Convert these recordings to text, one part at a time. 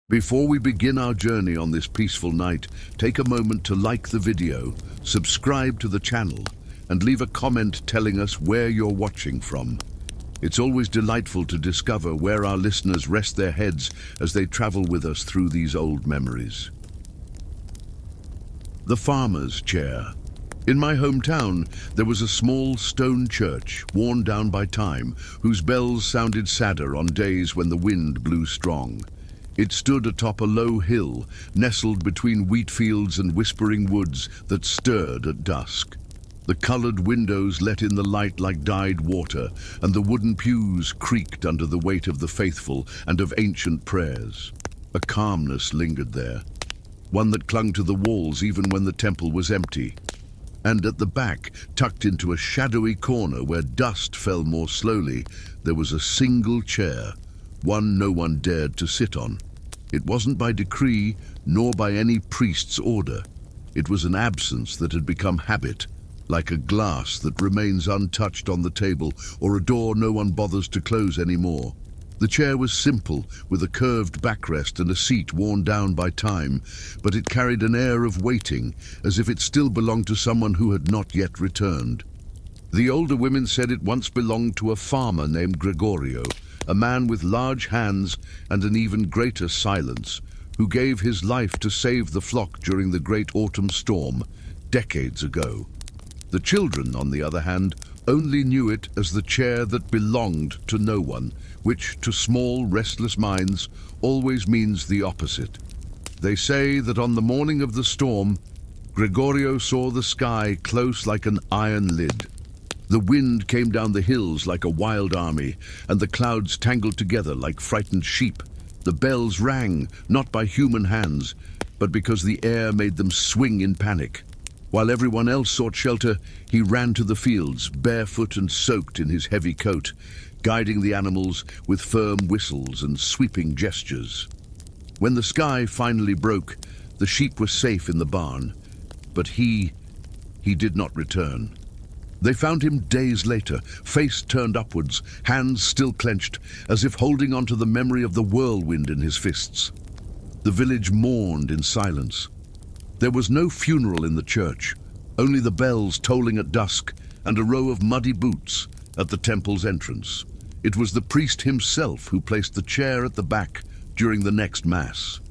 Before we begin our journey on this peaceful night, take a moment to like the video, subscribe to the channel, and leave a comment telling us where you're watching from. It's always delightful to discover where our listeners rest their heads as they travel with us through these old memories. The farmer's chair. In my hometown, there was a small stone church, worn down by time, whose bells sounded sadder on days when the wind blew strong. It stood atop a low hill, nestled between wheat fields and whispering woods that stirred at dusk. The colored windows let in the light like dyed water, and the wooden pews creaked under the weight of the faithful and of ancient prayers. A calmness lingered there, one that clung to the walls even when the temple was empty. And at the back, tucked into a shadowy corner where dust fell more slowly, there was a single chair, one no one dared to sit on. It wasn't by decree, nor by any priest's order. It was an absence that had become habit, like a glass that remains untouched on the table or a door no one bothers to close anymore. The chair was simple, with a curved backrest and a seat worn down by time, but it carried an air of waiting, as if it still belonged to someone who had not yet returned. The older women said it once belonged to a farmer named Gregorio, a man with large hands and an even greater silence, who gave his life to save the flock during the great autumn storm, decades ago. The children, on the other hand, only knew it as the chair that belonged to no one, which, to small, restless minds, always means the opposite. They say that on the morning of the storm, Gregorio saw the sky close like an iron lid. The wind came down the hills like a wild army, and the clouds tangled together like frightened sheep. The bells rang, not by human hands, but because the air made them swing in panic. While everyone else sought shelter, he ran to the fields, barefoot and soaked in his heavy coat, guiding the animals with firm whistles and sweeping gestures. When the sky finally broke, the sheep were safe in the barn, but he did not return. They found him days later, face turned upwards, hands still clenched, as if holding on to the memory of the whirlwind in his fists. The village mourned in silence. There was no funeral in the church, only the bells tolling at dusk and a row of muddy boots at the temple's entrance. It was the priest himself who placed the chair at the back during the next mass.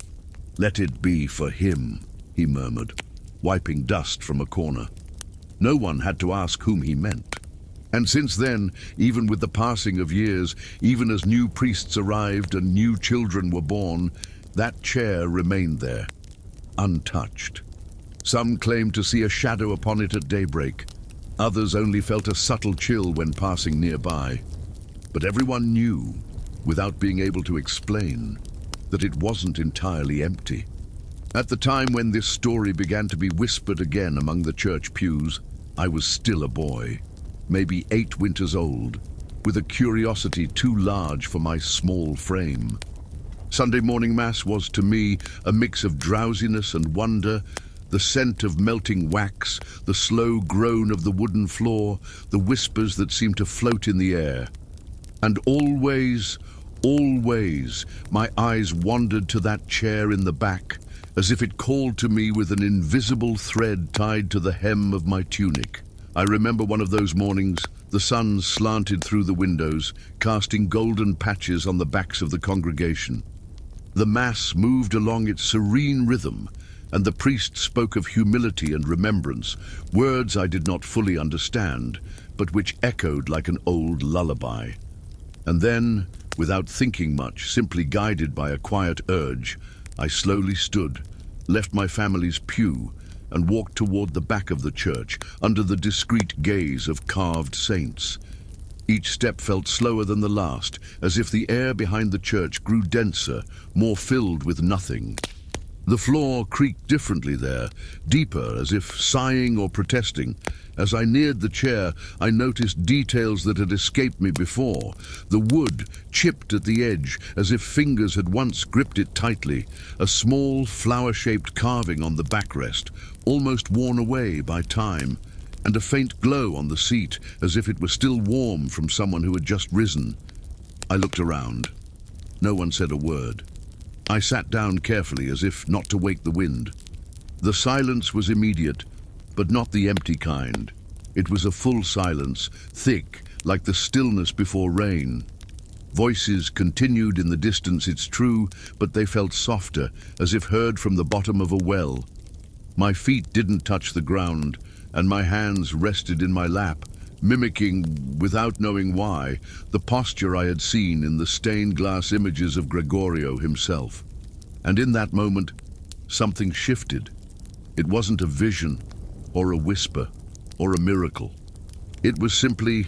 "Let it be for him," he murmured, wiping dust from a corner. No one had to ask whom he meant. And since then, even with the passing of years, even as new priests arrived and new children were born, that chair remained there, untouched. Some claimed to see a shadow upon it at daybreak. Others only felt a subtle chill when passing nearby. But everyone knew, without being able to explain, that it wasn't entirely empty. At the time when this story began to be whispered again among the church pews, I was still a boy, maybe 8 winters old, with a curiosity too large for my small frame. Sunday morning mass was to me a mix of drowsiness and wonder, the scent of melting wax, the slow groan of the wooden floor, the whispers that seemed to float in the air. And always, my eyes wandered to that chair in the back, as if it called to me with an invisible thread tied to the hem of my tunic. I remember one of those mornings, the sun slanted through the windows, casting golden patches on the backs of the congregation. The mass moved along its serene rhythm, and the priest spoke of humility and remembrance, words I did not fully understand, but which echoed like an old lullaby. And then, without thinking much, simply guided by a quiet urge, I slowly stood, left my family's pew, and walked toward the back of the church, under the discreet gaze of carved saints. Each step felt slower than the last, as if the air behind the church grew denser, more filled with nothing. The floor creaked differently there, deeper, as if sighing or protesting. As I neared the chair, I noticed details that had escaped me before. The wood chipped at the edge, as if fingers had once gripped it tightly. A small, flower-shaped carving on the backrest, almost worn away by time, and a faint glow on the seat, as if it were still warm from someone who had just risen. I looked around. No one said a word. I sat down carefully as if not to wake the wind. The silence was immediate, but not the empty kind. It was a full silence, thick, like the stillness before rain. Voices continued in the distance, it's true, but they felt softer, as if heard from the bottom of a well. My feet didn't touch the ground, and my hands rested in my lap, mimicking, without knowing why, the posture I had seen in the stained glass images of Gregorio himself. And in that moment, something shifted. It wasn't a vision, or a whisper, or a miracle. It was simply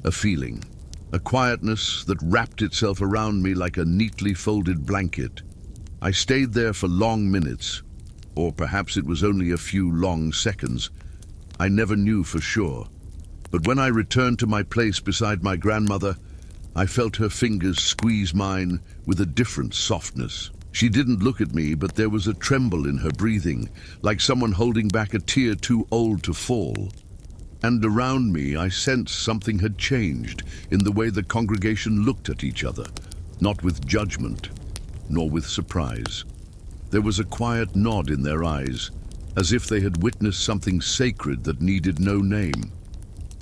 a feeling, a quietness that wrapped itself around me like a neatly folded blanket. I stayed there for long minutes, or perhaps it was only a few long seconds. I never knew for sure. But when I returned to my place beside my grandmother, I felt her fingers squeeze mine with a different softness. She didn't look at me, but there was a tremble in her breathing, like someone holding back a tear too old to fall. And around me, I sensed something had changed in the way the congregation looked at each other, not with judgment, nor with surprise. There was a quiet nod in their eyes, as if they had witnessed something sacred that needed no name.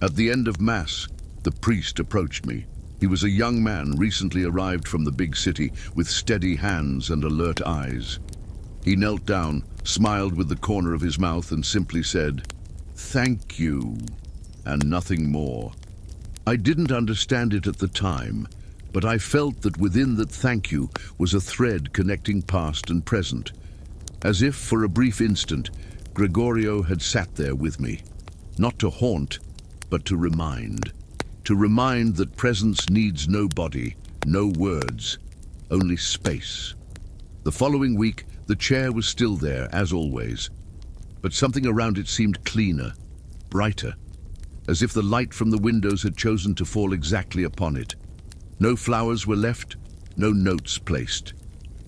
At the end of Mass, the priest approached me. He was a young man recently arrived from the big city with steady hands and alert eyes. He knelt down, smiled with the corner of his mouth, and simply said, "Thank you," and nothing more. I didn't understand it at the time, but I felt that within that thank you was a thread connecting past and present. As if for a brief instant, Gregorio had sat there with me, not to haunt, but to remind. To remind that presence needs no body, no words, only space. The following week, the chair was still there, as always, but something around it seemed cleaner, brighter, as if the light from the windows had chosen to fall exactly upon it. No flowers were left, no notes placed.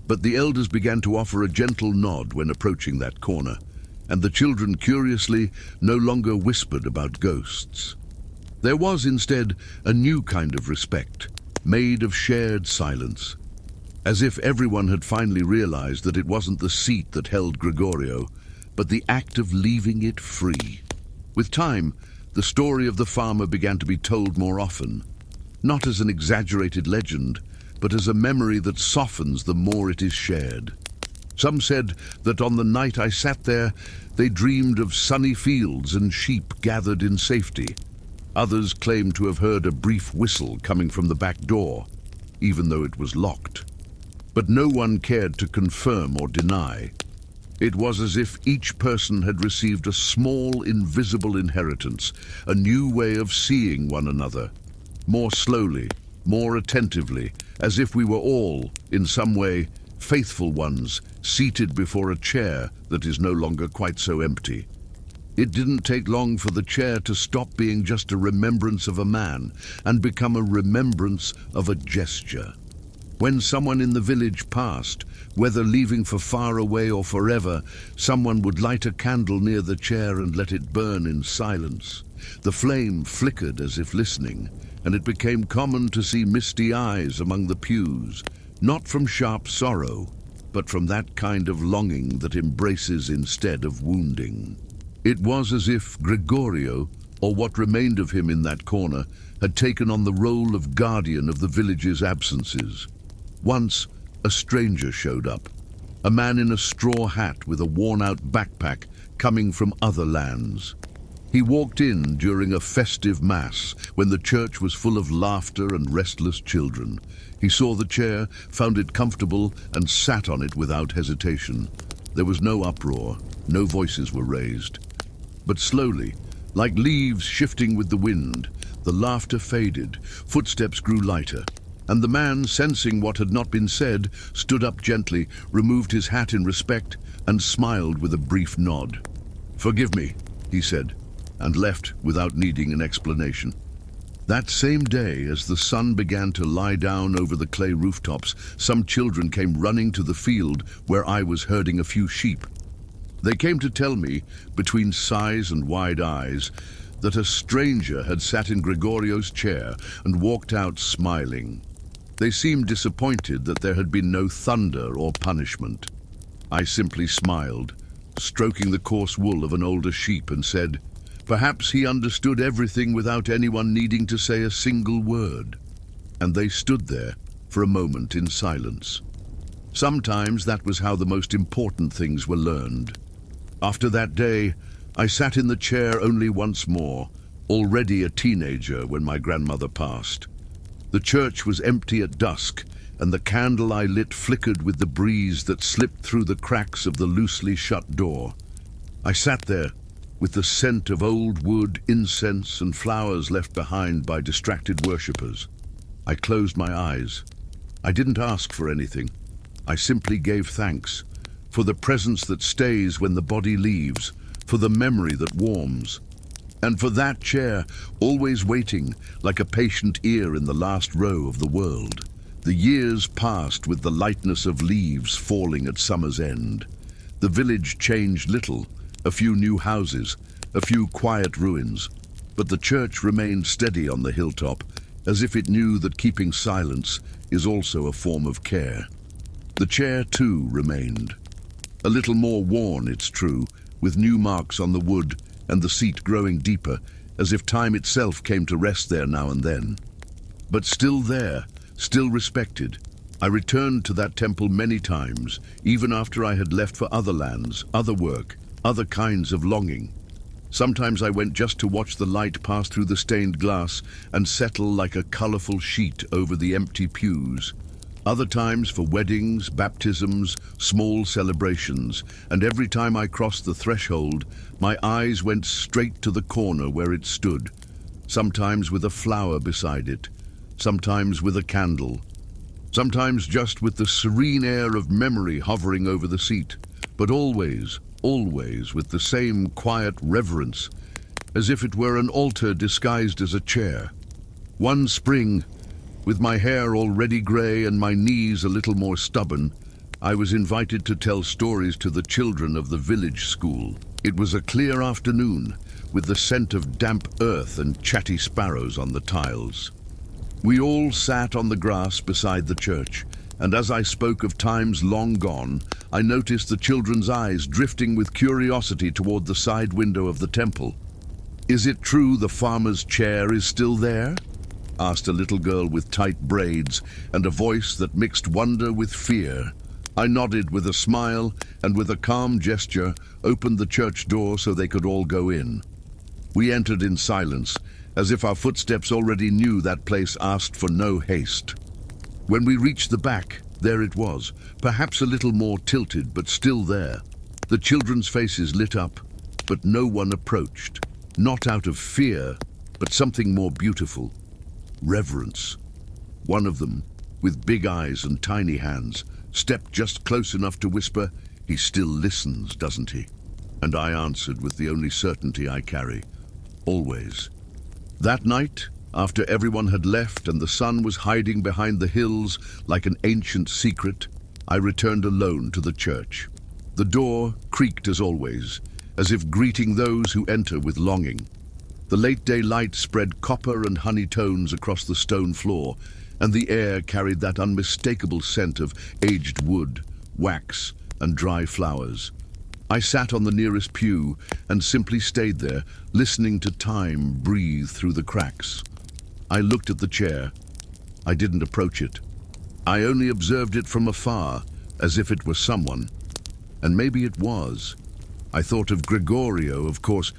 But the elders began to offer a gentle nod when approaching that corner, and the children, curiously, no longer whispered about ghosts. There was instead a new kind of respect, made of shared silence, as if everyone had finally realized that it wasn't the seat that held Gregorio, but the act of leaving it free. With time, the story of the farmer began to be told more often, not as an exaggerated legend, but as a memory that softens the more it is shared. Some said that on the night I sat there, they dreamed of sunny fields and sheep gathered in safety. Others claimed to have heard a brief whistle coming from the back door, even though it was locked. But no one cared to confirm or deny. It was as if each person had received a small, invisible inheritance, a new way of seeing one another, more slowly, more attentively, as if we were all, in some way, faithful ones, seated before a chair that is no longer quite so empty. It didn't take long for the chair to stop being just a remembrance of a man and become a remembrance of a gesture. When someone in the village passed, whether leaving for far away or forever, someone would light a candle near the chair and let it burn in silence. The flame flickered as if listening, and it became common to see misty eyes among the pews, not from sharp sorrow, but from that kind of longing that embraces instead of wounding. It was as if Gregorio, or what remained of him in that corner, had taken on the role of guardian of the village's absences. Once, a stranger showed up, a man in a straw hat with a worn-out backpack coming from other lands. He walked in during a festive mass when the church was full of laughter and restless children. He saw the chair, found it comfortable, and sat on it without hesitation. There was no uproar, no voices were raised. But slowly, like leaves shifting with the wind, the laughter faded, footsteps grew lighter, and the man, sensing what had not been said, stood up gently, removed his hat in respect, and smiled with a brief nod. "Forgive me," he said, and left without needing an explanation. That same day, as the sun began to lie down over the clay rooftops, some children came running to the field where I was herding a few sheep. They came to tell me, between sighs and wide eyes, that a stranger had sat in Gregorio's chair and walked out smiling. They seemed disappointed that there had been no thunder or punishment. I simply smiled, stroking the coarse wool of an older sheep, and said, perhaps he understood everything without anyone needing to say a single word. And they stood there for a moment in silence. Sometimes that was how the most important things were learned. After that day, I sat in the chair only once more, already a teenager when my grandmother passed. The church was empty at dusk, and the candle I lit flickered with the breeze that slipped through the cracks of the loosely shut door. I sat there, with the scent of old wood, incense, and flowers left behind by distracted worshippers. I closed my eyes. I didn't ask for anything. I simply gave thanks for the presence that stays when the body leaves, for the memory that warms, and for that chair always waiting like a patient ear in the last row of the world. The years passed with the lightness of leaves falling at summer's end. The village changed little, a few new houses, a few quiet ruins, but the church remained steady on the hilltop, as if it knew that keeping silence is also a form of care. The chair, too, remained. A little more worn, it's true, with new marks on the wood and the seat growing deeper, as if time itself came to rest there now and then. But still there, still respected. I returned to that temple many times, even after I had left for other lands, other work, other kinds of longing. Sometimes I went just to watch the light pass through the stained glass and settle like a colorful sheet over the empty pews. Other times for weddings, baptisms, small celebrations, and every time I crossed the threshold, my eyes went straight to the corner where it stood, sometimes with a flower beside it, sometimes with a candle, sometimes just with the serene air of memory hovering over the seat, but always with the same quiet reverence, as if it were an altar disguised as a chair. One spring, with my hair already grey and my knees a little more stubborn, I was invited to tell stories to the children of the village school. It was a clear afternoon, with the scent of damp earth and chatty sparrows on the tiles. We all sat on the grass beside the church, and as I spoke of times long gone, I noticed the children's eyes drifting with curiosity toward the side window of the temple. "Is it true the farmer's chair is still there?" asked a little girl with tight braids and a voice that mixed wonder with fear. I nodded with a smile and with a calm gesture opened the church door so they could all go in. We entered in silence, as if our footsteps already knew that place asked for no haste. When we reached the back, there it was, perhaps a little more tilted, but still there. The children's faces lit up, but no one approached, not out of fear, but something more beautiful. Reverence. One of them, with big eyes and tiny hands, stepped just close enough to whisper, "He still listens, doesn't he?" And I answered with the only certainty I carry, "Always." That night, after everyone had left and the sun was hiding behind the hills like an ancient secret, I returned alone to the church. The door creaked as always, as if greeting those who enter with longing. The late-day light spread copper and honey tones across the stone floor, and the air carried that unmistakable scent of aged wood, wax, and dry flowers. I sat on the nearest pew and simply stayed there, listening to time breathe through the cracks. I looked at the chair. I didn't approach it. I only observed it from afar, as if it were someone. And maybe it was. I thought of Gregorio, of course,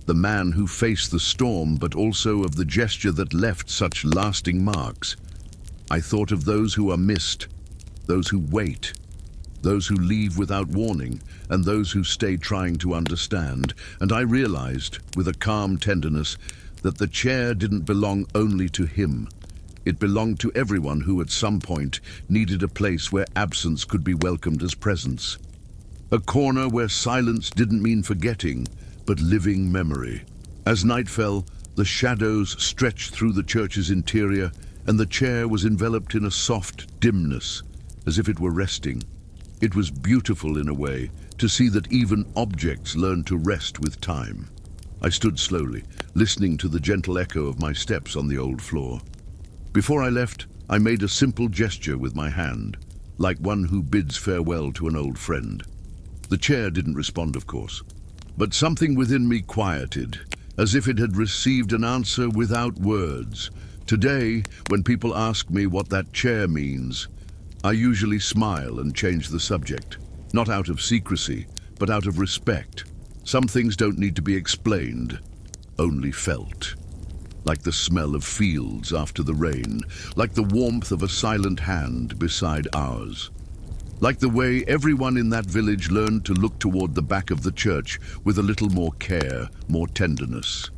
the man who faced the storm, but also of the gesture that left such lasting marks. I thought of those who are missed, those who wait, those who leave without warning, and those who stay trying to understand. And I realized, with a calm tenderness, that the chair didn't belong only to him. It belonged to everyone who at some point needed a place where absence could be welcomed as presence. A corner where silence didn't mean forgetting, but living memory. As night fell, the shadows stretched through the church's interior, and the chair was enveloped in a soft dimness, as if it were resting. It was beautiful in a way, to see that even objects learn to rest with time. I stood slowly, listening to the gentle echo of my steps on the old floor. Before I left, I made a simple gesture with my hand, like one who bids farewell to an old friend. The chair didn't respond, of course, but something within me quieted, as if it had received an answer without words. Today, when people ask me what that chair means, I usually smile and change the subject, not out of secrecy, but out of respect. Some things don't need to be explained, only felt. Like the smell of fields after the rain, like the warmth of a silent hand beside ours. Like the way everyone in that village learned to look toward the back of the church with a little more care, more tenderness.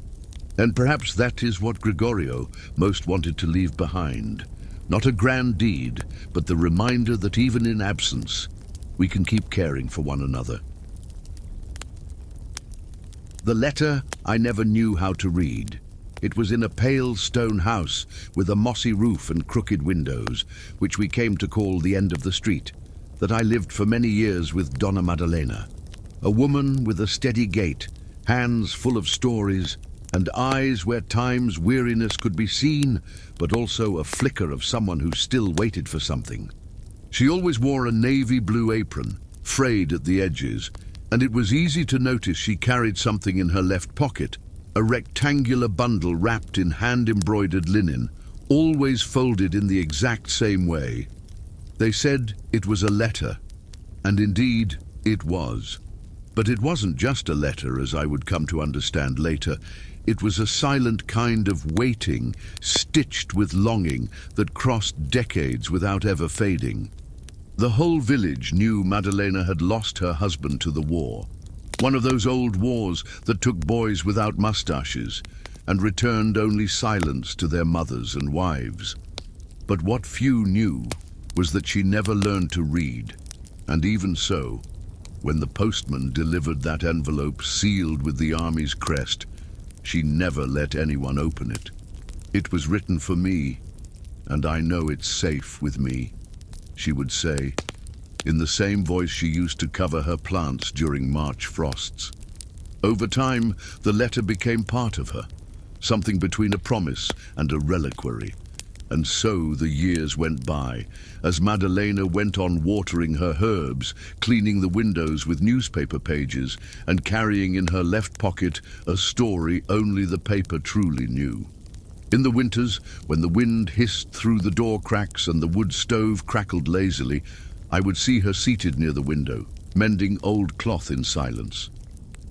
And perhaps that is what Gregorio most wanted to leave behind. Not a grand deed, but the reminder that even in absence, we can keep caring for one another. The letter I never knew how to read. It was in a pale stone house with a mossy roof and crooked windows, which we came to call the end of the street, that I lived for many years with Donna Maddalena, a woman with a steady gait, hands full of stories, and eyes where time's weariness could be seen, but also a flicker of someone who still waited for something. She always wore a navy blue apron, frayed at the edges, and it was easy to notice she carried something in her left pocket, a rectangular bundle wrapped in hand-embroidered linen, always folded in the exact same way. They said it was a letter, and indeed it was. But it wasn't just a letter, as I would come to understand later. It was a silent kind of waiting, stitched with longing, that crossed decades without ever fading. The whole village knew Maddalena had lost her husband to the war. One of those old wars that took boys without mustaches and returned only silence to their mothers and wives. But what few knew was that she never learned to read, and even so, when the postman delivered that envelope sealed with the army's crest, she never let anyone open it. It was written for me, and I know it's safe with me, she would say, in the same voice she used to cover her plants during March frosts. Over time, the letter became part of her, something between a promise and a reliquary. And so the years went by, as Maddalena went on watering her herbs, cleaning the windows with newspaper pages, and carrying in her left pocket a story only the paper truly knew. In the winters, when the wind hissed through the door cracks and the wood stove crackled lazily, I would see her seated near the window, mending old cloth in silence.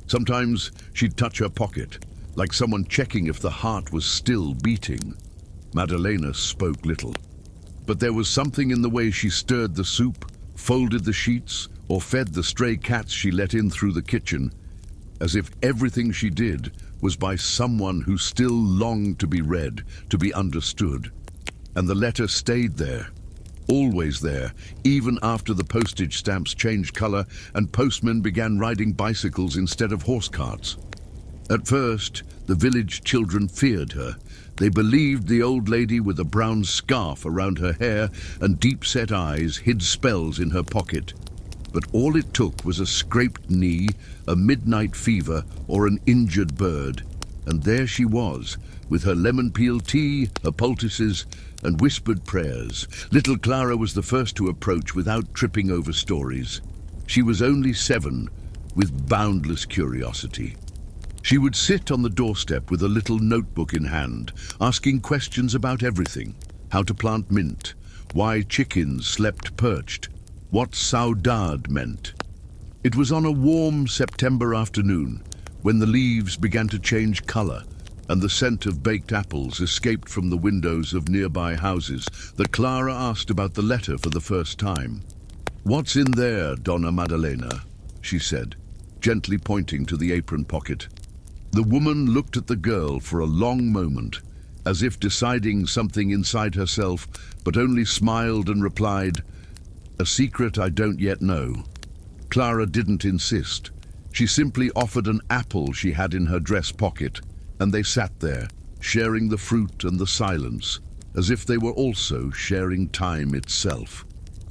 Sometimes she'd touch her pocket, like someone checking if the heart was still beating. Maddalena spoke little, but there was something in the way she stirred the soup, folded the sheets, or fed the stray cats she let in through the kitchen, as if everything she did was by someone who still longed to be read, to be understood. And the letter stayed there, always there, even after the postage stamps changed color and postmen began riding bicycles instead of horse carts. At first, the village children feared her. They believed the old lady with a brown scarf around her hair and deep-set eyes hid spells in her pocket. But all it took was a scraped knee, a midnight fever, or an injured bird. And there she was, with her lemon peel tea, her poultices, and whispered prayers. Little Clara was the first to approach without tripping over stories. She was only 7, with boundless curiosity. She would sit on the doorstep with a little notebook in hand, asking questions about everything: how to plant mint, why chickens slept perched, what saudade meant. It was on a warm September afternoon, when the leaves began to change color and the scent of baked apples escaped from the windows of nearby houses, that Clara asked about the letter for the first time. "What's in there, Donna Maddalena?" she said, gently pointing to the apron pocket. The woman looked at the girl for a long moment, as if deciding something inside herself, but only smiled and replied, "A secret I don't yet know." Clara didn't insist. She simply offered an apple she had in her dress pocket, and they sat there, sharing the fruit and the silence, as if they were also sharing time itself.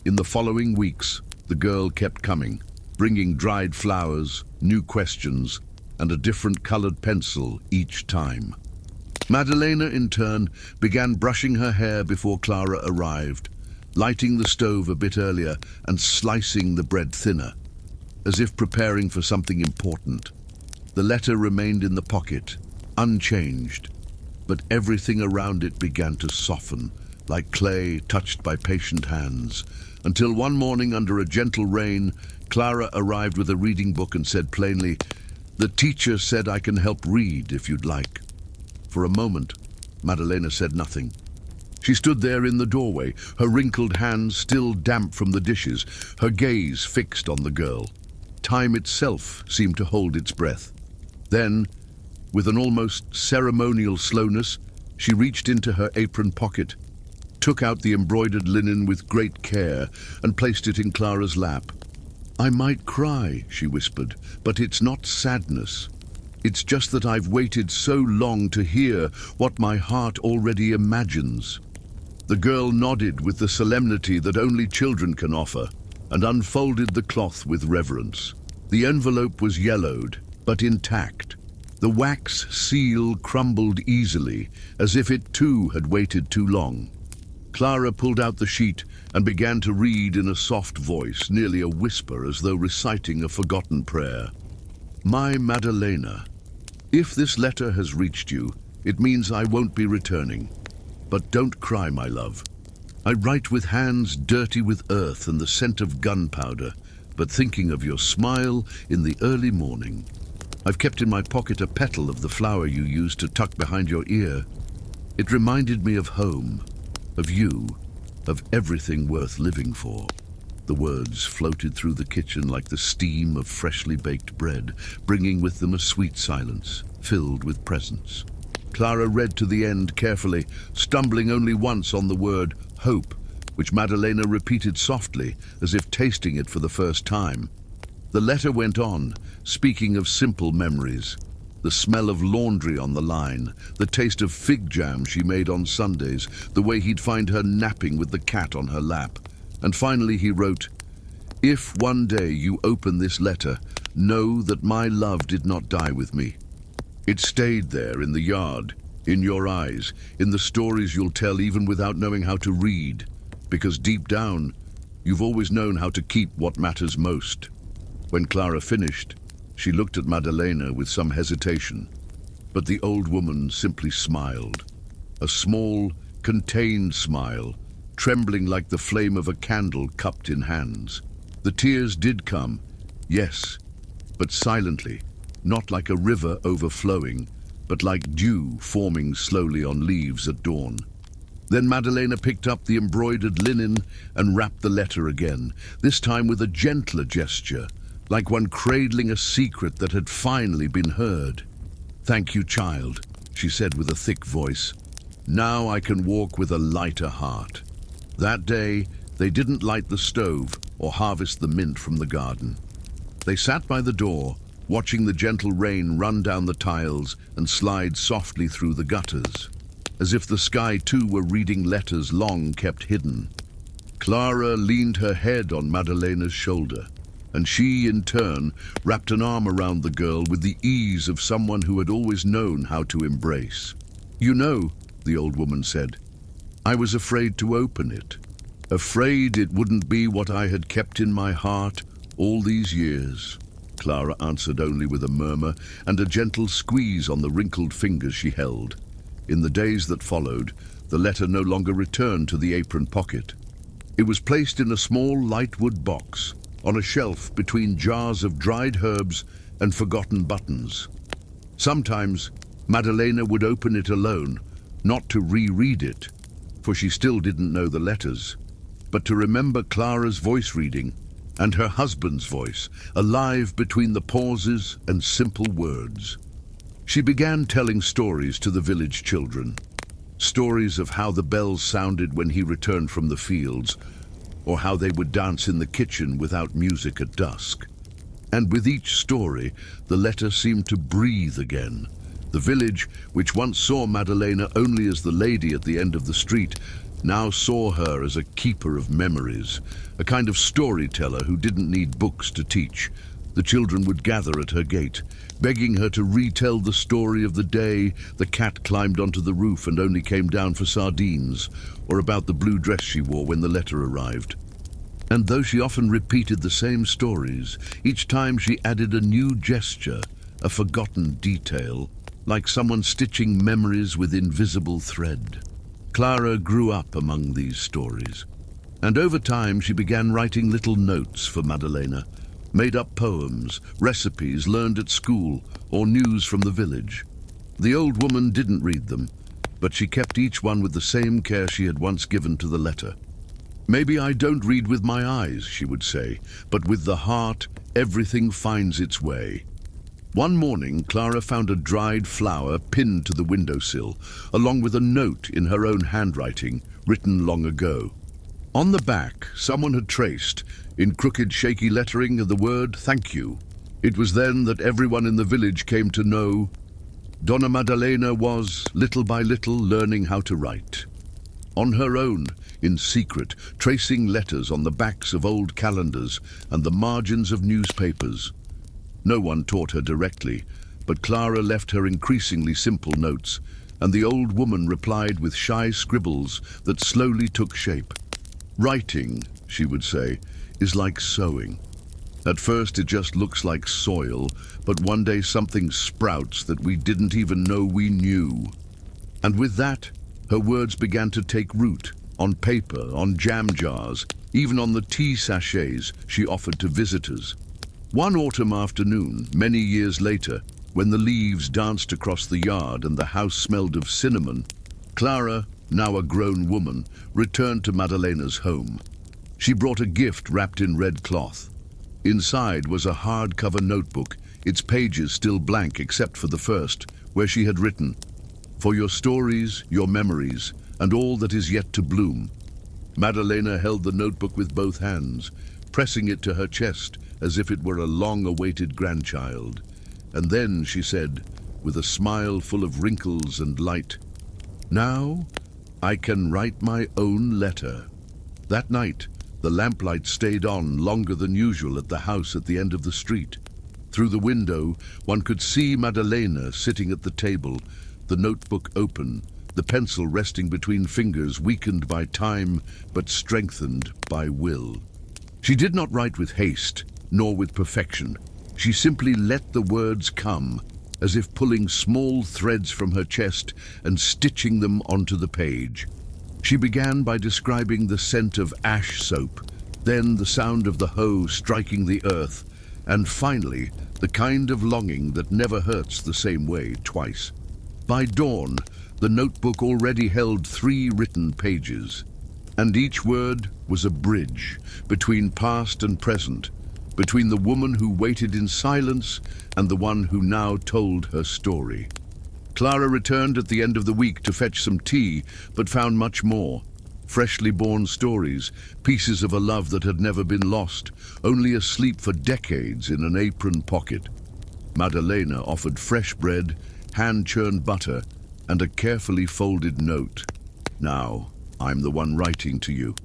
In the following weeks, the girl kept coming, bringing dried flowers, new questions, and a different colored pencil each time. Madalena, in turn, began brushing her hair before Clara arrived, lighting the stove a bit earlier and slicing the bread thinner, as if preparing for something important. The letter remained in the pocket, unchanged, but everything around it began to soften, like clay touched by patient hands, until one morning under a gentle rain, Clara arrived with a reading book and said plainly, "The teacher said I can help read if you'd like." For a moment, Madalena said nothing. She stood there in the doorway, her wrinkled hands still damp from the dishes, her gaze fixed on the girl. Time itself seemed to hold its breath. Then, with an almost ceremonial slowness, she reached into her apron pocket, took out the embroidered linen with great care, and placed it in Clara's lap. "I might cry," she whispered, "but it's not sadness. It's just that I've waited so long to hear what my heart already imagines." The girl nodded with the solemnity that only children can offer, and unfolded the cloth with reverence. The envelope was yellowed, but intact. The wax seal crumbled easily, as if it too had waited too long. Clara pulled out the sheet and began to read in a soft voice, nearly a whisper, as though reciting a forgotten prayer. "My Madalena, if this letter has reached you, it means I won't be returning. But don't cry, my love. I write with hands dirty with earth and the scent of gunpowder, but thinking of your smile in the early morning. I've kept in my pocket a petal of the flower you used to tuck behind your ear. It reminded me of home, of you, of everything worth living for." The words floated through the kitchen like the steam of freshly baked bread, bringing with them a sweet silence, filled with presence. Clara read to the end carefully, stumbling only once on the word hope, which Madalena repeated softly, as if tasting it for the first time. The letter went on, speaking of simple memories. The smell of laundry on the line, the taste of fig jam she made on Sundays, the way he'd find her napping with the cat on her lap. And finally he wrote, "If one day you open this letter, know that my love did not die with me. It stayed there in the yard, in your eyes, in the stories you'll tell even without knowing how to read, because deep down, you've always known how to keep what matters most." When Clara finished, she looked at Madalena with some hesitation, but the old woman simply smiled. A small, contained smile, trembling like the flame of a candle cupped in hands. The tears did come, yes, but silently, not like a river overflowing, but like dew forming slowly on leaves at dawn. Then Madalena picked up the embroidered linen and wrapped the letter again, this time with a gentler gesture, like one cradling a secret that had finally been heard. "Thank you, child," she said with a thick voice. "Now I can walk with a lighter heart." That day, they didn't light the stove or harvest the mint from the garden. They sat by the door, watching the gentle rain run down the tiles and slide softly through the gutters, as if the sky too were reading letters long kept hidden. Clara leaned her head on Madalena's shoulder, and she, in turn, wrapped an arm around the girl with the ease of someone who had always known how to embrace. "You know," the old woman said, "I was afraid to open it, afraid it wouldn't be what I had kept in my heart all these years." Clara answered only with a murmur and a gentle squeeze on the wrinkled fingers she held. In the days that followed, the letter no longer returned to the apron pocket. It was placed in a small light wood box, on a shelf between jars of dried herbs and forgotten buttons. Sometimes Madalena would open it alone, not to reread it, for she still didn't know the letters, but to remember Clara's voice reading and her husband's voice, alive between the pauses and simple words. She began telling stories to the village children, stories of how the bells sounded when he returned from the fields, or how they would dance in the kitchen without music at dusk. And with each story, the letter seemed to breathe again. The village, which once saw Madalena only as the lady at the end of the street, now saw her as a keeper of memories, a kind of storyteller who didn't need books to teach, The children would gather at her gate, begging her to retell the story of the day the cat climbed onto the roof and only came down for sardines, or about the blue dress she wore when the letter arrived. And though she often repeated the same stories, each time she added a new gesture, a forgotten detail, like someone stitching memories with invisible thread. Clara grew up among these stories, and over time she began writing little notes for Madalena, made-up poems, recipes learned at school, or news from the village. The old woman didn't read them, but she kept each one with the same care she had once given to the letter. "Maybe I don't read with my eyes," she would say, "but with the heart, everything finds its way." One morning, Clara found a dried flower pinned to the windowsill, along with a note in her own handwriting, written long ago. On the back, someone had traced, in crooked, shaky lettering, the word "thank you." It was then that everyone in the village came to know Donna Madalena was, little by little, learning how to write. On her own, in secret, tracing letters on the backs of old calendars and the margins of newspapers. No one taught her directly, but Clara left her increasingly simple notes, and the old woman replied with shy scribbles that slowly took shape. "Writing," she would say, "is like sowing. At first it just looks like soil, but one day something sprouts that we didn't even know we knew." And with that, her words began to take root, on paper, on jam jars, even on the tea sachets she offered to visitors. One autumn afternoon, many years later, when the leaves danced across the yard and the house smelled of cinnamon, Clara, now a grown woman, returned to Madalena's home. She brought a gift wrapped in red cloth. Inside was a hardcover notebook, its pages still blank except for the first, where she had written, "For your stories, your memories, and all that is yet to bloom." Madalena held the notebook with both hands, pressing it to her chest as if it were a long-awaited grandchild. And then she said, with a smile full of wrinkles and light, "Now I can write my own letter." That night, the lamplight stayed on longer than usual at the house at the end of the street. Through the window, one could see Madalena sitting at the table, the notebook open, the pencil resting between fingers weakened by time but strengthened by will. She did not write with haste, nor with perfection. She simply let the words come, as if pulling small threads from her chest and stitching them onto the page. She began by describing the scent of ash soap, then the sound of the hoe striking the earth, and finally, the kind of longing that never hurts the same way twice. By dawn, the notebook already held 3 written pages, and each word was a bridge between past and present, between the woman who waited in silence and the one who now told her story. Clara returned at the end of the week to fetch some tea, but found much more. Freshly born stories, pieces of a love that had never been lost, only asleep for decades in an apron pocket. Madalena offered fresh bread, hand-churned butter, and a carefully folded note. "Now, I'm the one writing to you."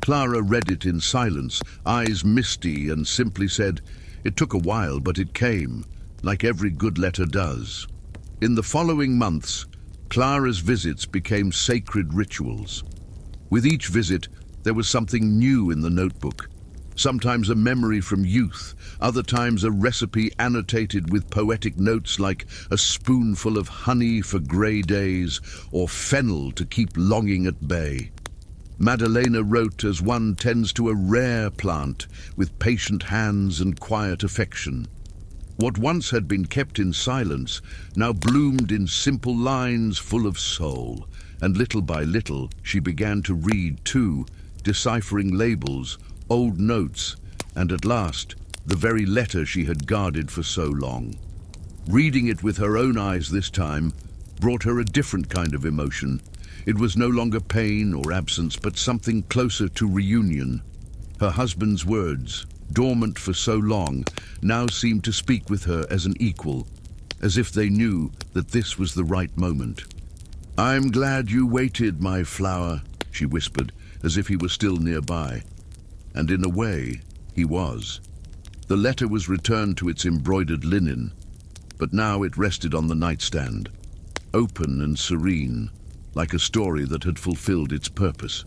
Clara read it in silence, eyes misty, and simply said, "It took a while, but it came, like every good letter does." In the following months, Clara's visits became sacred rituals. With each visit, there was something new in the notebook. Sometimes a memory from youth, other times a recipe annotated with poetic notes like a spoonful of honey for grey days or fennel to keep longing at bay. Madalena wrote as one tends to a rare plant, with patient hands and quiet affection. What once had been kept in silence now bloomed in simple lines full of soul, and little by little she began to read too, deciphering labels, old notes, and at last the very letter she had guarded for so long. Reading it with her own eyes this time brought her a different kind of emotion. It was no longer pain or absence, but something closer to reunion. Her husband's words, dormant for so long, now seemed to speak with her as an equal, as if they knew that this was the right moment. "I'm glad you waited, my flower," she whispered, as if he were still nearby. And in a way, he was. The letter was returned to its embroidered linen, but now it rested on the nightstand, open and serene, like a story that had fulfilled its purpose.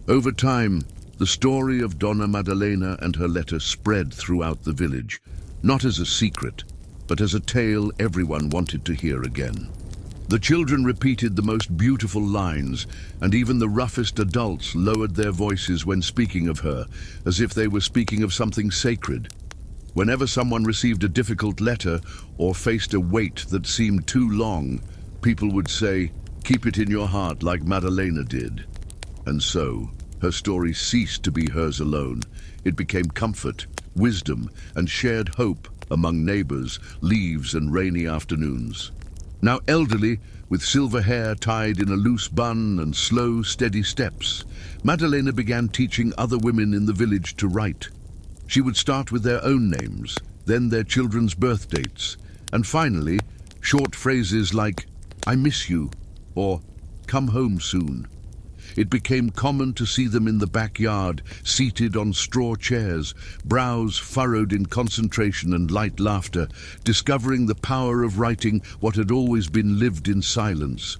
Over time, the story of Donna Maddalena and her letter spread throughout the village, not as a secret, but as a tale everyone wanted to hear again. The children repeated the most beautiful lines, and even the roughest adults lowered their voices when speaking of her, as if they were speaking of something sacred. Whenever someone received a difficult letter or faced a wait that seemed too long, people would say, "Keep it in your heart like Maddalena did." And so, her story ceased to be hers alone. It became comfort, wisdom, and shared hope among neighbors, leaves and rainy afternoons. Now elderly, with silver hair tied in a loose bun and slow, steady steps, Maddalena began teaching other women in the village to write. She would start with their own names, then their children's birth dates, and finally, short phrases like, "I miss you," or "Come home soon." It became common to see them in the backyard, seated on straw chairs, brows furrowed in concentration and light laughter, discovering the power of writing what had always been lived in silence.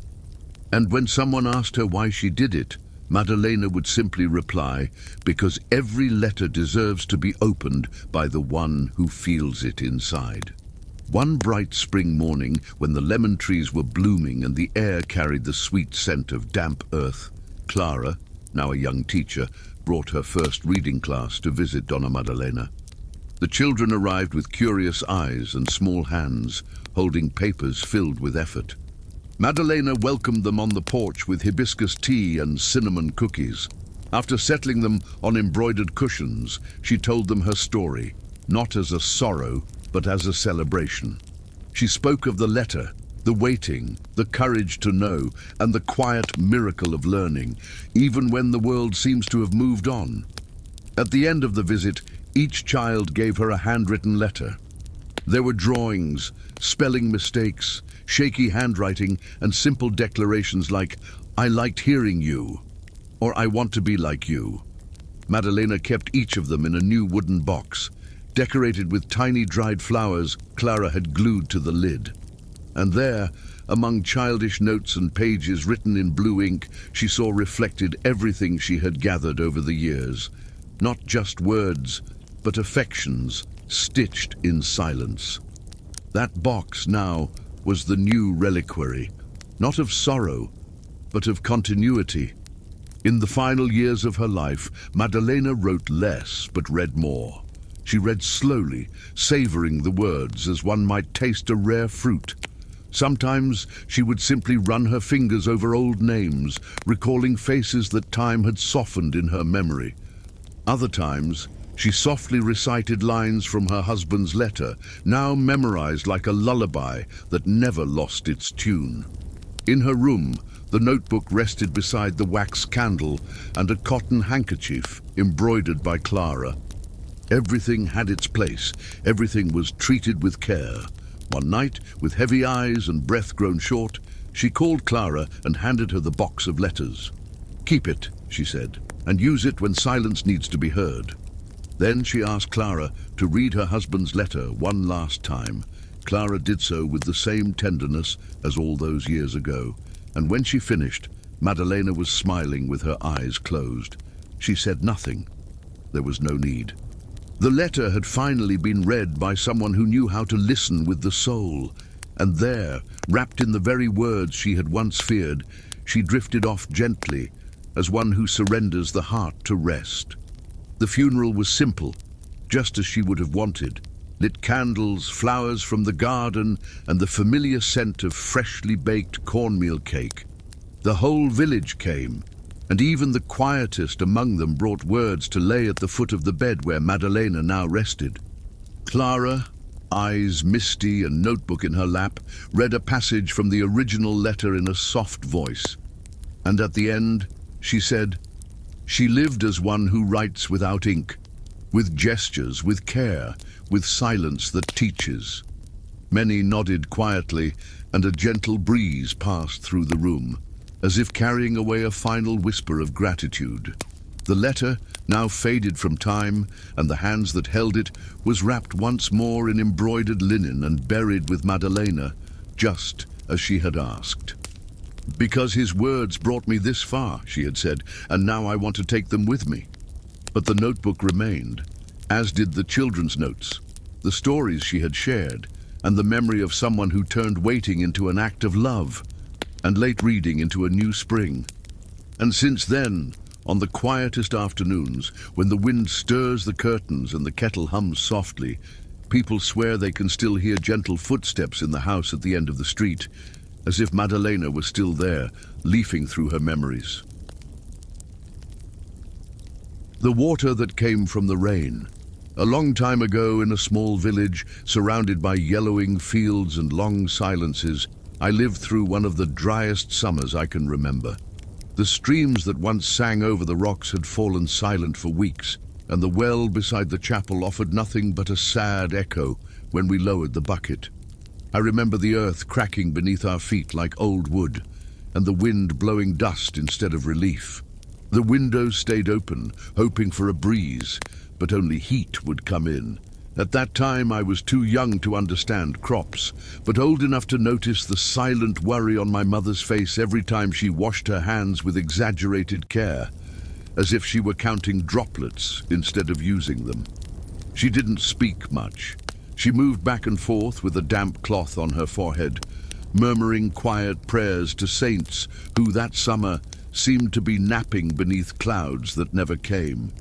And when someone asked her why she did it, Maddalena would simply reply, "Because every letter deserves to be opened by the one who feels it inside." One bright spring morning, when the lemon trees were blooming and the air carried the sweet scent of damp earth, Clara, now a young teacher, brought her first reading class to visit Donna Maddalena. The children arrived with curious eyes and small hands, holding papers filled with effort. Maddalena welcomed them on the porch with hibiscus tea and cinnamon cookies. After settling them on embroidered cushions, she told them her story, not as a sorrow, but as a celebration. She spoke of the letter, the waiting, the courage to know, and the quiet miracle of learning, even when the world seems to have moved on. At the end of the visit, each child gave her a handwritten letter. There were drawings, spelling mistakes, shaky handwriting, and simple declarations like, "I liked hearing you," or "I want to be like you." Maddalena kept each of them in a new wooden box, decorated with tiny dried flowers Clara had glued to the lid. And there, among childish notes and pages written in blue ink, she saw reflected everything she had gathered over the years. Not just words, but affections, stitched in silence. That box now was the new reliquary, not of sorrow, but of continuity. In the final years of her life, Maddalena wrote less, but read more. She read slowly, savoring the words as one might taste a rare fruit. Sometimes she would simply run her fingers over old names, recalling faces that time had softened in her memory. Other times, she softly recited lines from her husband's letter, now memorized like a lullaby that never lost its tune. In her room, the notebook rested beside the wax candle and a cotton handkerchief embroidered by Clara. Everything had its place, everything was treated with care. One night, with heavy eyes and breath grown short, she called Clara and handed her the box of letters. "Keep it," she said, "and use it when silence needs to be heard." Then she asked Clara to read her husband's letter one last time. Clara did so with the same tenderness as all those years ago, and when she finished, Maddalena was smiling with her eyes closed. She said nothing. There was no need. The letter had finally been read by someone who knew how to listen with the soul, and there, wrapped in the very words she had once feared, she drifted off gently, as one who surrenders the heart to rest. The funeral was simple, just as she would have wanted. Lit candles, flowers from the garden, and the familiar scent of freshly baked cornmeal cake. The whole village came, and even the quietest among them brought words to lay at the foot of the bed where Maddalena now rested. Clara, eyes misty and notebook in her lap, read a passage from the original letter in a soft voice. And at the end, she said, "She lived as one who writes without ink, with gestures, with care, with silence that teaches." Many nodded quietly, and a gentle breeze passed through the room, as if carrying away a final whisper of gratitude. The letter, now faded from time, and the hands that held it, was wrapped once more in embroidered linen and buried with Madalena, just as she had asked. "Because his words brought me this far," she had said, "and now I want to take them with me." But the notebook remained, as did the children's notes, the stories she had shared, and the memory of someone who turned waiting into an act of love, and late reading into a new spring. And since then, on the quietest afternoons, when the wind stirs the curtains and the kettle hums softly, people swear they can still hear gentle footsteps in the house at the end of the street, as if Madalena was still there, leafing through her memories. The water that came from the rain. A long time ago, in a small village, surrounded by yellowing fields and long silences, I lived through one of the driest summers I can remember. The streams that once sang over the rocks had fallen silent for weeks, and the well beside the chapel offered nothing but a sad echo when we lowered the bucket. I remember the earth cracking beneath our feet like old wood, and the wind blowing dust instead of relief. The windows stayed open, hoping for a breeze, but only heat would come in. At that time I was too young to understand crops, but old enough to notice the silent worry on my mother's face every time she washed her hands with exaggerated care, as if she were counting droplets instead of using them. She didn't speak much. She moved back and forth with a damp cloth on her forehead, murmuring quiet prayers to saints who that summer seemed to be napping beneath clouds that never came.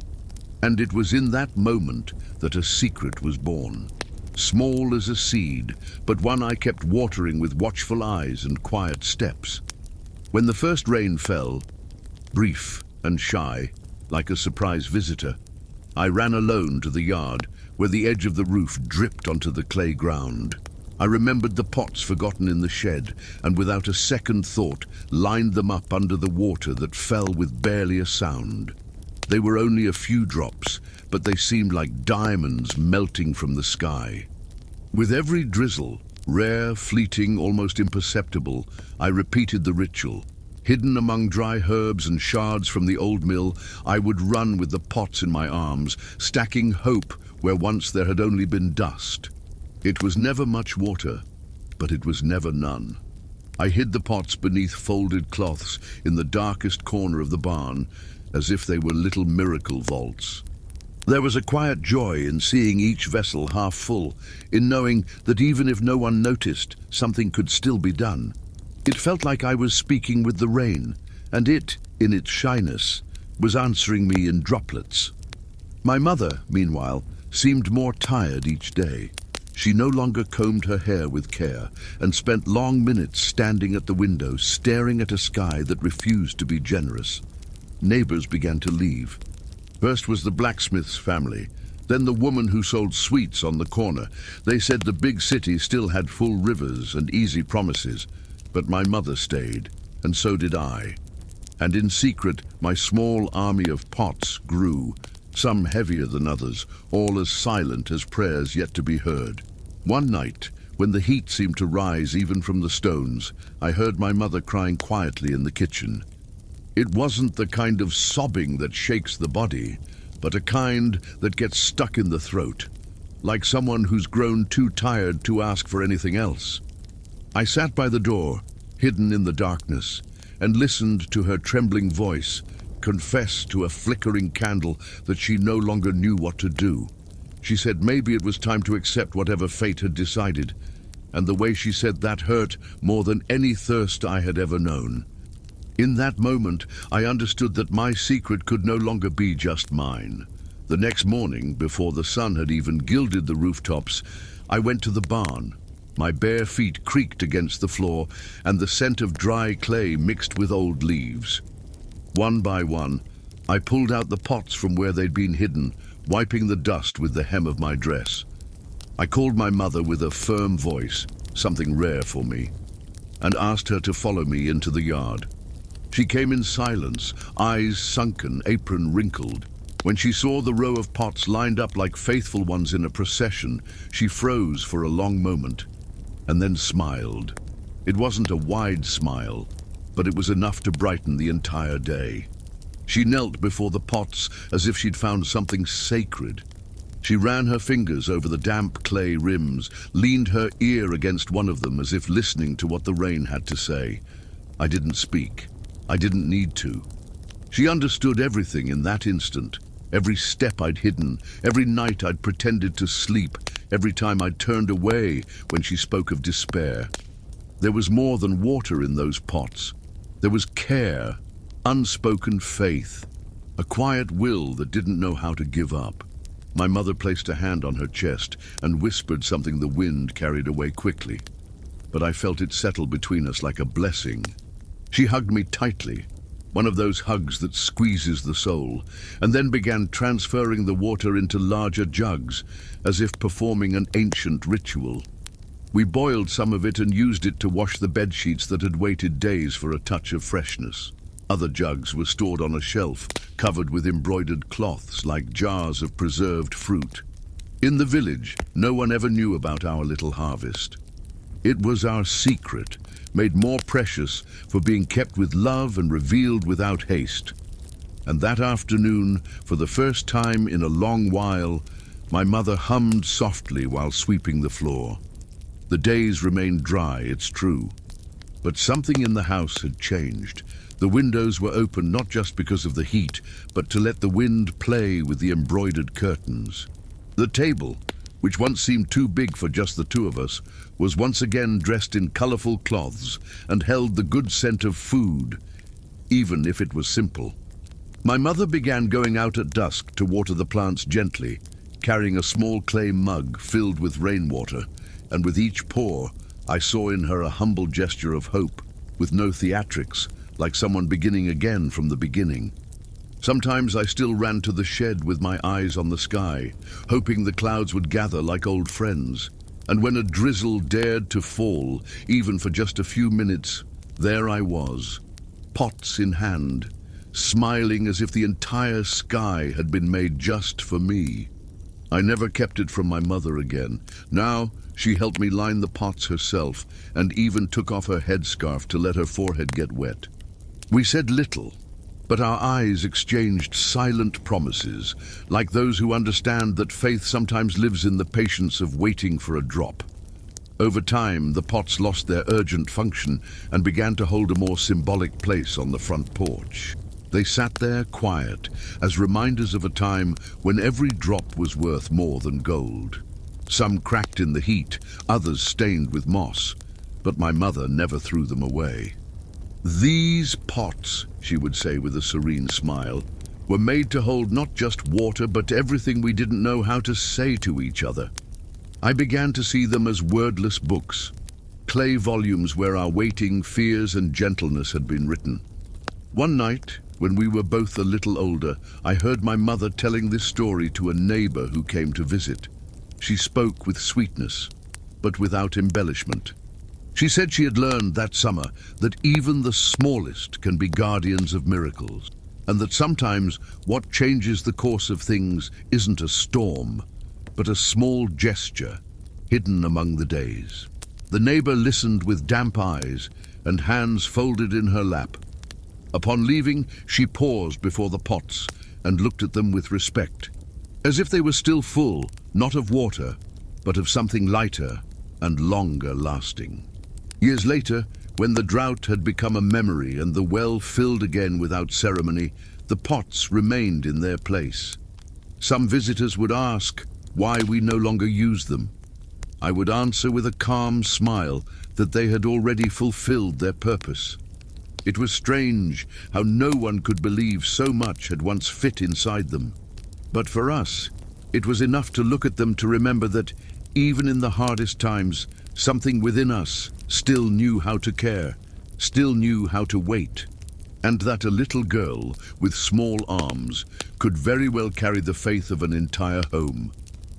And it was in that moment that a secret was born. Small as a seed, but one I kept watering with watchful eyes and quiet steps. When the first rain fell, brief and shy, like a surprise visitor, I ran alone to the yard, where the edge of the roof dripped onto the clay ground. I remembered the pots forgotten in the shed, and without a second thought, lined them up under the water that fell with barely a sound. They were only a few drops, but they seemed like diamonds melting from the sky. With every drizzle, rare, fleeting, almost imperceptible, I repeated the ritual. Hidden among dry herbs and shards from the old mill, I would run with the pots in my arms, stacking hope where once there had only been dust. It was never much water, but it was never none. I hid the pots beneath folded cloths in the darkest corner of the barn, as if they were little miracle vaults. There was a quiet joy in seeing each vessel half full, in knowing that even if no one noticed, something could still be done. It felt like I was speaking with the rain, and it, in its shyness, was answering me in droplets. My mother, meanwhile, seemed more tired each day. She no longer combed her hair with care, and spent long minutes standing at the window, staring at a sky that refused to be generous. Neighbors began to leave. First was the blacksmith's family, then the woman who sold sweets on the corner. They said the big city still had full rivers and easy promises, but my mother stayed, and so did I. And in secret, my small army of pots grew, some heavier than others, all as silent as prayers yet to be heard. One night, when the heat seemed to rise even from the stones, I heard my mother crying quietly in the kitchen. It wasn't the kind of sobbing that shakes the body, but a kind that gets stuck in the throat, like someone who's grown too tired to ask for anything else. I sat by the door, hidden in the darkness, and listened to her trembling voice confess to a flickering candle that she no longer knew what to do. She said maybe it was time to accept whatever fate had decided, and the way she said that hurt more than any thirst I had ever known. In that moment, I understood that my secret could no longer be just mine. The next morning, before the sun had even gilded the rooftops, I went to the barn. My bare feet creaked against the floor, and the scent of dry clay mixed with old leaves. One by one, I pulled out the pots from where they'd been hidden, wiping the dust with the hem of my dress. I called my mother with a firm voice, something rare for me, and asked her to follow me into the yard. She came in silence, eyes sunken, apron wrinkled. When she saw the row of pots lined up like faithful ones in a procession, she froze for a long moment, and then smiled. It wasn't a wide smile, but it was enough to brighten the entire day. She knelt before the pots as if she'd found something sacred. She ran her fingers over the damp clay rims, leaned her ear against one of them as if listening to what the rain had to say. I didn't speak. I didn't need to. She understood everything in that instant. Every step I'd hidden, every night I'd pretended to sleep, every time I'd turned away when she spoke of despair. There was more than water in those pots. There was care, unspoken faith, a quiet will that didn't know how to give up. My mother placed a hand on her chest and whispered something the wind carried away quickly. But I felt it settle between us like a blessing. She hugged me tightly, one of those hugs that squeezes the soul, and then began transferring the water into larger jugs, as if performing an ancient ritual. We boiled some of it and used it to wash the bed sheets that had waited days for a touch of freshness. Other jugs were stored on a shelf, covered with embroidered cloths like jars of preserved fruit. In the village, no one ever knew about our little harvest. It was our secret, made more precious for being kept with love and revealed without haste. And that afternoon, for the first time in a long while, my mother hummed softly while sweeping the floor. The days remained dry, it's true, but something in the house had changed. The windows were open not just because of the heat, but to let the wind play with the embroidered curtains. The table, which once seemed too big for just the two of us, was once again dressed in colorful cloths and held the good scent of food, even if it was simple. My mother began going out at dusk to water the plants gently, carrying a small clay mug filled with rainwater, and with each pour, I saw in her a humble gesture of hope, with no theatrics, like someone beginning again from the beginning. Sometimes I still ran to the shed with my eyes on the sky, hoping the clouds would gather like old friends. And when a drizzle dared to fall, even for just a few minutes, there I was, pots in hand, smiling as if the entire sky had been made just for me. I never kept it from my mother again. Now, she helped me line the pots herself, and even took off her headscarf to let her forehead get wet. We said little, but our eyes exchanged silent promises, like those who understand that faith sometimes lives in the patience of waiting for a drop. Over time, the pots lost their urgent function and began to hold a more symbolic place on the front porch. They sat there quiet, as reminders of a time when every drop was worth more than gold. Some cracked in the heat, others stained with moss, but my mother never threw them away. "These pots," she would say with a serene smile, "were made to hold not just water but everything we didn't know how to say to each other." I began to see them as wordless books, clay volumes where our waiting, fears and gentleness had been written. One night, when we were both a little older, I heard my mother telling this story to a neighbor who came to visit. She spoke with sweetness, but without embellishment. She said she had learned that summer that even the smallest can be guardians of miracles, and that sometimes what changes the course of things isn't a storm, but a small gesture hidden among the days. The neighbor listened with damp eyes and hands folded in her lap. Upon leaving, she paused before the pots and looked at them with respect, as if they were still full, not of water, but of something lighter and longer lasting. Years later, when the drought had become a memory and the well filled again without ceremony, the pots remained in their place. Some visitors would ask why we no longer used them. I would answer with a calm smile that they had already fulfilled their purpose. It was strange how no one could believe so much had once fit inside them. But for us, it was enough to look at them to remember that, even in the hardest times, something within us still knew how to care, still knew how to wait, and that a little girl with small arms could very well carry the faith of an entire home.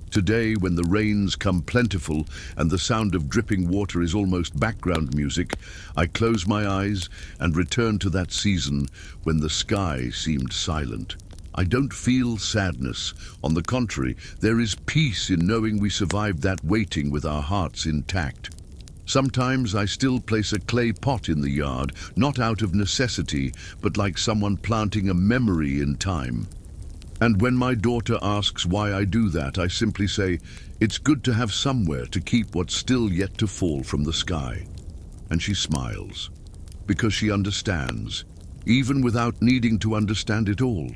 Today, when the rains come plentiful and the sound of dripping water is almost background music, I close my eyes and return to that season when the sky seemed silent. I don't feel sadness. On the contrary, there is peace in knowing we survived that waiting with our hearts intact. Sometimes I still place a clay pot in the yard, not out of necessity, but like someone planting a memory in time. And when my daughter asks why I do that, I simply say, it's good to have somewhere to keep what's still yet to fall from the sky. And she smiles, because she understands, even without needing to understand it all.